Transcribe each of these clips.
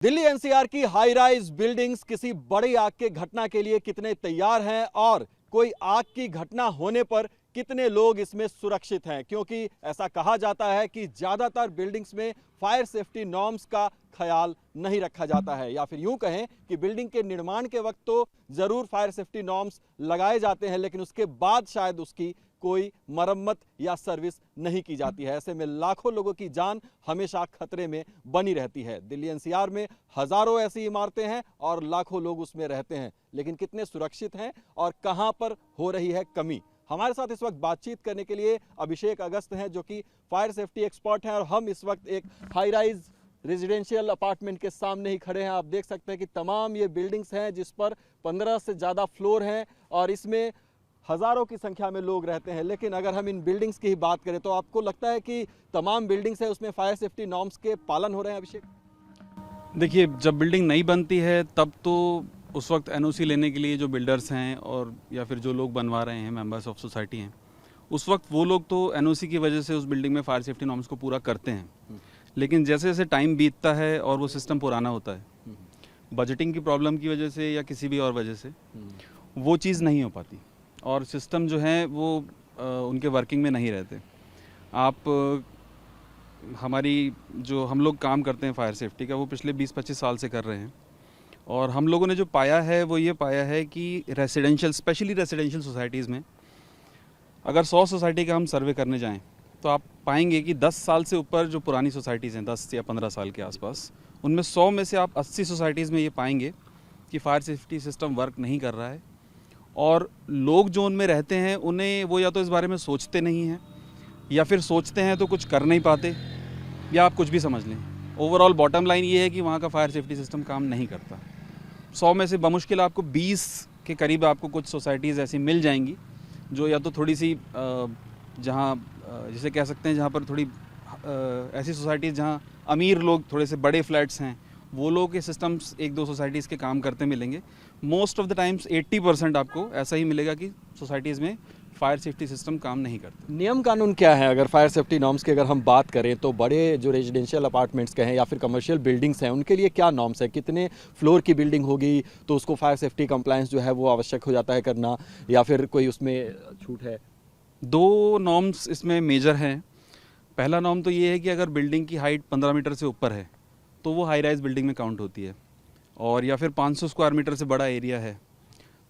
Delhi NCR की high rise buildings किसी बड़ी आग के घटना के लिए कितने तैयार हैं और कोई आग की घटना होने पर कितने लोग इसमें सुरक्षित हैं, क्योंकि ऐसा कहा जाता है कि ज्यादातर बिल्डिंग्स में फायर सेफ्टी नॉर्म्स का ख्याल नहीं रखा जाता है, या फिर यूं कहें कि बिल्डिंग के निर्माण के वक्त तो जरूर फायर सेफ्टी नॉर्म्स लगाए जाते हैं, लेकिन उसके बाद शायद उसकी कोई मरम्मत या सर्विस नहीं की जाती है। ऐसे में लाखों लोगों की जान हमेशा खतरे में बनी रहती है। दिल्ली एनसीआर में हजारों ऐसी इमारतें हैं और लाखों लोग उसमें रहते हैं, लेकिन कितने सुरक्षित हैं और कहां पर हो रही है कमी। हमारे साथ इस वक्त बातचीत करने के लिए अभिषेक अगस्त हैं, जो कि फायर सेफ्टी एक्सपर्ट हैं, और हम इस वक्त एक हाई राइज रेजिडेंशियल अपार्टमेंट के सामने ही खड़े हैं। आप देख सकते हैं कि तमाम ये बिल्डिंग्स हैं जिस पर 15 से ज़्यादा फ्लोर हैं और इसमें हजारों की संख्या में लोग रहते हैं। लेकिन अगर हम इन बिल्डिंग्स की ही बात करें तो आपको लगता है कि तमाम बिल्डिंग्स है उसमें फायर सेफ्टी नॉर्म्स के पालन हो रहे हैं? अभिषेक, देखिए, जब बिल्डिंग नई बनती है तब तो उस वक्त एनओसी लेने के लिए जो बिल्डर्स हैं और या फिर जो लोग बनवा रहे हैं, मेंबर्स ऑफ सोसाइटी हैं, उस वक्त वो लोग तो एनओसी की वजह से उस बिल्डिंग में फायर सेफ्टी नॉर्म्स को पूरा करते हैं। लेकिन जैसे जैसे टाइम बीतता है और वो सिस्टम पुराना होता है, बजटिंग की प्रॉब्लम की वजह से या किसी भी और वजह से वो चीज़ नहीं हो पाती और सिस्टम जो है वो उनके वर्किंग में नहीं रहते। आप हमारी जो हम लोग काम करते हैं फायर सेफ्टी का, वो पिछले 20-25 साल से कर रहे हैं और हम लोगों ने जो पाया है वो ये पाया है कि रेसिडेंशियल, स्पेशली रेसिडेंशियल सोसाइटीज़ में अगर 100 सोसाइटी का हम सर्वे करने जाएं तो आप पाएंगे कि 10 साल से ऊपर जो पुरानी सोसाइटीज़ हैं, 10 या 15 साल के आसपास, उनमें 100 में से आप 80 सोसाइटीज़ में ये पाएंगे कि फायर सेफ्टी सिस्टम वर्क नहीं कर रहा है। और लोग जो उनमें रहते हैं उन्हें वो या तो इस बारे में सोचते नहीं हैं या फिर सोचते हैं तो कुछ कर नहीं पाते, या आप कुछ भी समझ लें। ओवरऑल बॉटम लाइन ये है कि वहाँ का फायर सेफ्टी सिस्टम काम नहीं करता। 100 में से बमुश्किल आपको 20 के करीब आपको कुछ सोसाइटीज़ ऐसी मिल जाएंगी जो या तो थोड़ी सी जहाँ जिसे कह सकते हैं जहाँ पर थोड़ी ऐसी सोसाइटीज़ जहाँ अमीर लोग, थोड़े से बड़े फ्लैट्स हैं, वो लोग के सिस्टम्स 1-2 सोसाइटीज़ के काम करते मिलेंगे। मोस्ट ऑफ द टाइम्स 80% आपको ऐसा ही मिलेगा कि सोसाइटीज़ में फायर सेफ्टी सिस्टम काम नहीं करता। नियम कानून क्या है अगर फायर सेफ्टी नॉर्म्स की अगर हम बात करें तो? बड़े जो रेजिडेंशियल अपार्टमेंट्स के हैं या फिर कमर्शियल बिल्डिंग्स हैं, उनके लिए क्या नॉर्म्स है? कितने फ्लोर की बिल्डिंग होगी तो उसको फायर सेफ्टी कंप्लायंस जो है वो आवश्यक हो जाता है करना, या फिर कोई उसमें छूट है? 2 नॉर्म्स इसमें मेजर हैं। पहला नॉर्म तो ये है कि अगर बिल्डिंग की हाइट 15 मीटर से ऊपर है तो वो हाई राइज बिल्डिंग में काउंट होती है, और या फिर 500 स्क्वायर मीटर से बड़ा एरिया है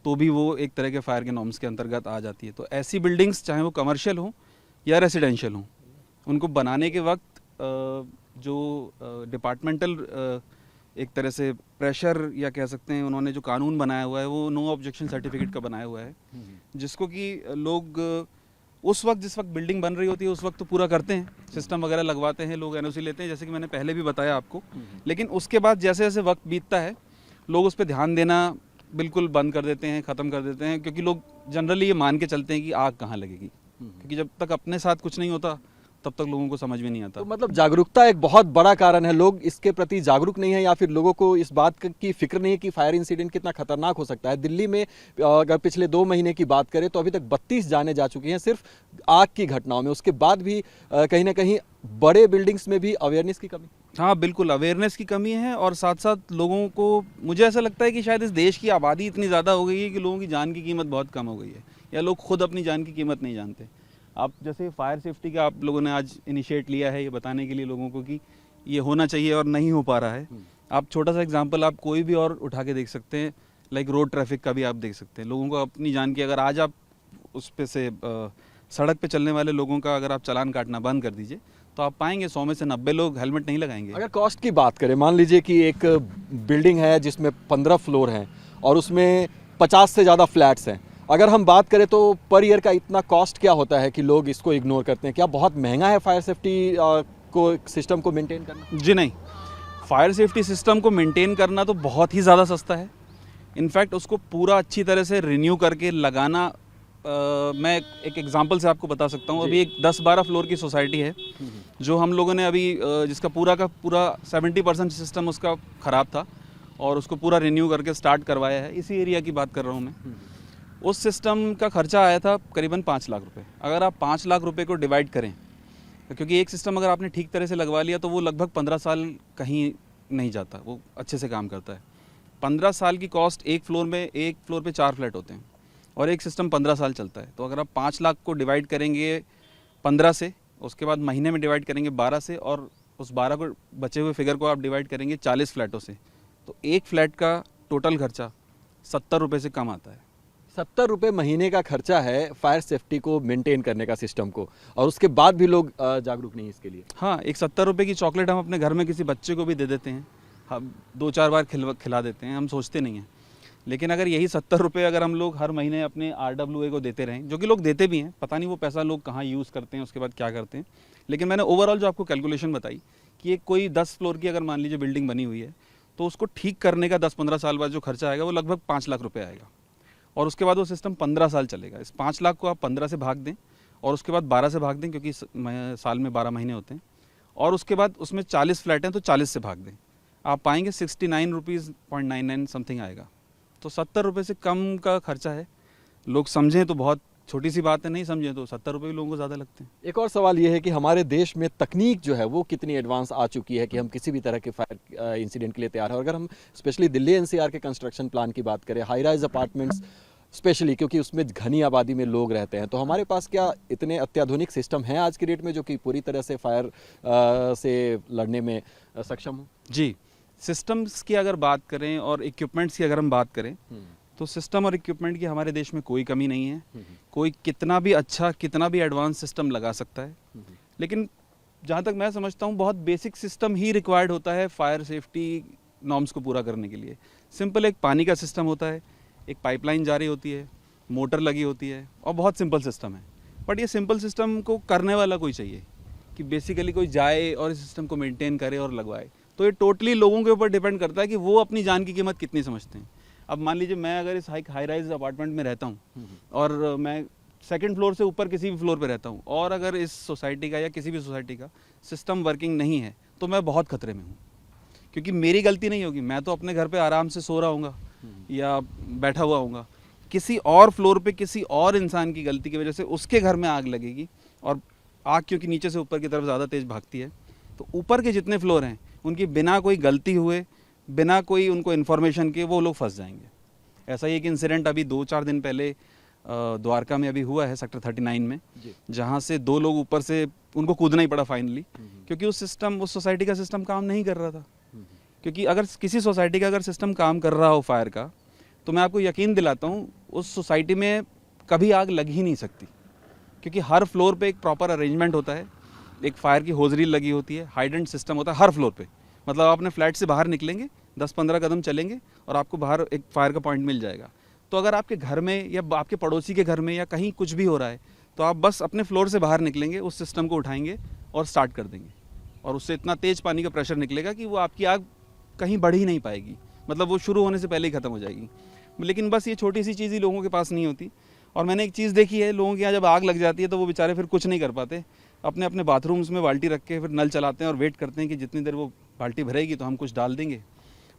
तो भी वो एक तरह के फायर के नॉर्म्स के अंतर्गत आ जाती है। तो ऐसी बिल्डिंग्स, चाहे वो कमर्शियल हो या रेसिडेंशियल हो, उनको बनाने के वक्त जो डिपार्टमेंटल एक तरह से प्रेशर या कह सकते हैं, उन्होंने जो कानून बनाया हुआ है वो नो ऑब्जेक्शन सर्टिफिकेट का बनाया हुआ है, जिसको कि लोग उस वक्त जिस वक्त बिल्डिंग बन रही होती है उस वक्त तो पूरा करते हैं, सिस्टम वगैरह लगवाते हैं, लोग एनओसी लेते हैं, जैसे कि मैंने पहले भी बताया आपको। लेकिन उसके बाद जैसे जैसे वक्त बीतता है लोग उस पर ध्यान देना बिल्कुल बंद कर देते हैं, ख़त्म कर देते हैं, क्योंकि लोग जनरली ये मान के चलते हैं कि आग कहाँ लगेगी, क्योंकि जब तक अपने साथ कुछ नहीं होता तब तक लोगों को समझ में नहीं आता। तो मतलब जागरूकता एक बहुत बड़ा कारण है, लोग इसके प्रति जागरूक नहीं है या फिर लोगों को इस बात की फिक्र नहीं है कि फायर इंसिडेंट कितना खतरनाक हो सकता है। दिल्ली में अगर पिछले 2 महीने की बात करें तो अभी तक 32 जाने जा चुकी हैं सिर्फ आग की घटनाओं में। उसके बाद भी कहीं ना कहीं बड़े बिल्डिंग्स में भी अवेयरनेस की कमी। हाँ, बिल्कुल अवेयरनेस की कमी है, और साथ साथ लोगों को, मुझे ऐसा लगता है कि शायद इस देश की आबादी इतनी ज़्यादा हो गई है कि लोगों की जान की कीमत बहुत कम हो गई है, या लोग खुद अपनी जान की कीमत नहीं जानते। आप जैसे फायर सेफ्टी का आप लोगों ने आज इनिशिएट लिया है ये बताने के लिए लोगों को कि ये होना चाहिए और नहीं हो पा रहा है। आप छोटा सा एग्जांपल आप कोई भी और उठा के देख सकते हैं, लाइक रोड ट्रैफिक का भी आप देख सकते हैं। लोगों को अपनी जान की, अगर आज आप उस पे से सड़क पे चलने वाले लोगों का अगर आप चालान काटना बंद कर दीजिए तो आप पाएंगे 100 में से 90 लोग हेलमेट नहीं लगाएंगे। अगर कॉस्ट की बात करें, मान लीजिए कि एक बिल्डिंग है जिसमें 15 फ्लोर हैं और उसमें 50 से ज़्यादा फ्लैट्स हैं, अगर हम बात करें तो पर ईयर का इतना कॉस्ट क्या होता है कि लोग इसको इग्नोर करते हैं? क्या बहुत महंगा है फायर सेफ्टी को सिस्टम को मेंटेन करना? जी नहीं, फायर सेफ्टी सिस्टम को मेंटेन करना तो बहुत ही ज़्यादा सस्ता है। इनफैक्ट उसको पूरा अच्छी तरह से रिन्यू करके लगाना, मैं एक एग्जांपल से आपको बता सकता हूँ। अभी एक 10-12 फ्लोर की सोसाइटी है जो हम लोगों ने अभी जिसका पूरा का पूरा 70% सिस्टम उसका ख़राब था और उसको पूरा रिन्यू करके स्टार्ट करवाया है। इसी एरिया की बात कर रहा हूँ मैं। उस सिस्टम का खर्चा आया था करीबन 5 लाख रुपए। अगर आप 5 लाख रुपए को डिवाइड करें, क्योंकि एक सिस्टम अगर आपने ठीक तरह से लगवा लिया तो वो लगभग 15 साल कहीं नहीं जाता, वो अच्छे से काम करता है। 15 साल की कॉस्ट, एक फ्लोर पे 4 फ्लैट होते हैं और एक सिस्टम 15 साल चलता है। तो अगर आप 5 लाख को डिवाइड करेंगे 15 से, उसके बाद महीने में डिवाइड करेंगे 12 से, और उस 12 को बचे हुए फिगर को आप डिवाइड करेंगे 40 फ्लैटों से, तो एक फ्लैट का टोटल खर्चा 70 रुपये से कम आता है। 70 रुपये महीने का खर्चा है फायर सेफ्टी को मेंटेन करने का, सिस्टम को, और उसके बाद भी लोग जागरूक नहीं इसके लिए। हाँ, एक 70 रुपये की चॉकलेट हम अपने घर में किसी बच्चे को भी दे देते हैं, हम 2-4 बार खिला देते हैं, हम सोचते नहीं हैं। लेकिन अगर यही 70 रुपये अगर हम लोग हर महीने अपने RWA को देते रहें, जो कि लोग देते भी हैं, पता नहीं वो पैसा लोग कहाँ यूज़ करते हैं, उसके बाद क्या करते हैं, लेकिन मैंने ओवरऑल जो आपको कैलकुलेशन बताई कि एक कोई 10 फ्लोर की अगर मान लीजिए बिल्डिंग बनी हुई है, तो उसको ठीक करने का 10-15 साल बाद जो खर्चा आएगा वो लगभग 5 लाख रुपये आएगा, और उसके बाद वो सिस्टम 15 साल चलेगा। इस 5 लाख को आप 15 से भाग दें और उसके बाद 12 से भाग दें, क्योंकि साल में 12 महीने होते हैं, और उसके बाद उसमें 40 फ्लैट हैं तो 40 से भाग दें, आप पाएंगे 69 रुपीज़ 0.99 समथिंग आएगा। तो 70 रुपये से कम का खर्चा है। लोग समझें तो बहुत छोटी सी बात है, नहीं समझें तो 70 रुपये भी लोगों को ज़्यादा लगते हैं। एक और सवाल ये है कि हमारे देश में तकनीक जो है वो कितनी एडवांस आ चुकी है कि हम किसी भी तरह के फायर इंसिडेंट के लिए तैयार हैं। और अगर हम स्पेशली दिल्ली NCR के कंस्ट्रक्शन प्लान की बात करें, हाई राइज अपार्टमेंट्स स्पेशली, क्योंकि उसमें घनी आबादी में लोग रहते हैं, तो हमारे पास क्या इतने अत्याधुनिक सिस्टम हैं आज की डेट में जो कि पूरी तरह से फायर से लड़ने में सक्षम हो? जी, सिस्टम्स की अगर बात करें और इक्विपमेंट्स की अगर हम बात करें, तो सिस्टम और इक्विपमेंट की हमारे देश में कोई कमी नहीं है। कोई कितना भी अच्छा, कितना भी एडवांस सिस्टम लगा सकता है, लेकिन जहाँ तक मैं समझता हूँ बहुत बेसिक सिस्टम ही रिक्वायर्ड होता है फायर सेफ्टी नॉर्म्स को पूरा करने के लिए। सिंपल एक पानी का सिस्टम होता है, एक पाइपलाइन जारी होती है, मोटर लगी होती है, और बहुत सिंपल सिस्टम है। बट ये सिंपल सिस्टम को करने वाला कोई चाहिए, कि बेसिकली कोई जाए और इस सिस्टम को मेंटेन करे और लगवाए। तो ये टोटली लोगों के ऊपर डिपेंड करता है कि वो अपनी जान की कीमत कितनी समझते हैं। अब मान लीजिए मैं अगर इस हाई राइज अपार्टमेंट में रहता हूँ और मैं 2nd फ्लोर से ऊपर किसी भी फ्लोर पे रहता हूँ, और अगर इस सोसाइटी का या किसी भी सोसाइटी का सिस्टम वर्किंग नहीं है, तो मैं बहुत खतरे में हूँ, क्योंकि मेरी गलती नहीं होगी। मैं तो अपने घर पे आराम से सो रहा हूँगा या बैठा हुआ हूँगा, किसी और फ्लोर पे किसी और इंसान की गलती की वजह से उसके घर में आग लगेगी, और आग क्योंकि नीचे से ऊपर की तरफ ज़्यादा तेज़ भागती है, तो ऊपर के जितने फ्लोर हैं उनकी बिना कोई गलती हुए, बिना कोई उनको इन्फॉर्मेशन के वो लोग फंस जाएंगे। ऐसा ही एक इंसिडेंट अभी 2-4 दिन पहले द्वारका में अभी हुआ है, सेक्टर 39 में, जहाँ से 2 लोग ऊपर से, उनको कूदना ही पड़ा फाइनली, क्योंकि उस सोसाइटी का सिस्टम काम नहीं कर रहा था। क्योंकि अगर किसी सोसाइटी का अगर सिस्टम काम कर रहा हो फायर का, तो मैं आपको यकीन दिलाता हूँ उस सोसाइटी में कभी आग लग ही नहीं सकती, क्योंकि हर फ्लोर पे एक प्रॉपर अरेंजमेंट होता है, एक फायर की होजरी लगी होती है, हाइडेंट सिस्टम होता है हर फ्लोर पे। मतलब आप अपने फ्लैट से बाहर निकलेंगे, 10-15 कदम चलेंगे और आपको बाहर एक फायर का पॉइंट मिल जाएगा। तो अगर आपके घर में या आपके पड़ोसी के घर में या कहीं कुछ भी हो रहा है, तो आप बस अपने फ्लोर से बाहर निकलेंगे, उस सिस्टम को उठाएंगे और स्टार्ट कर देंगे, और उससे इतना तेज़ पानी का प्रेशर निकलेगा कि वो आपकी आग कहीं बढ़ ही नहीं पाएगी, मतलब वो शुरू होने से पहले ही ख़त्म हो जाएगी। लेकिन बस ये छोटी सी चीज़ ही लोगों के पास नहीं होती। और मैंने एक चीज़ देखी है, लोगों के यहाँ जब आग लग जाती है तो वो बेचारे फिर कुछ नहीं कर पाते, अपने अपने बाथरूम्स में बाल्टी रख के फिर नल चलाते हैं और वेट करते हैं कि जितनी देर वो बाल्टी भरेगी तो हम कुछ डाल देंगे,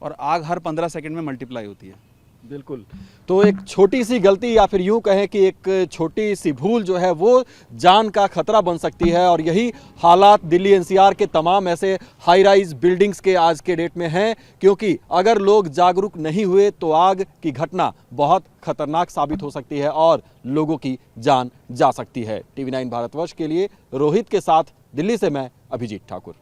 और आग हर 15 सेकंड में मल्टीप्लाई होती है। बिल्कुल। तो एक छोटी सी गलती या फिर यूं कहें कि एक छोटी सी भूल जो है वो जान का खतरा बन सकती है, और यही हालात दिल्ली NCR के तमाम ऐसे हाई राइज बिल्डिंग्स के आज के डेट में हैं, क्योंकि अगर लोग जागरूक नहीं हुए तो आग की घटना बहुत खतरनाक साबित हो सकती है और लोगों की जान जा सकती है। TV9 भारतवर्ष के लिए रोहित के साथ दिल्ली से मैं अभिजीत ठाकुर।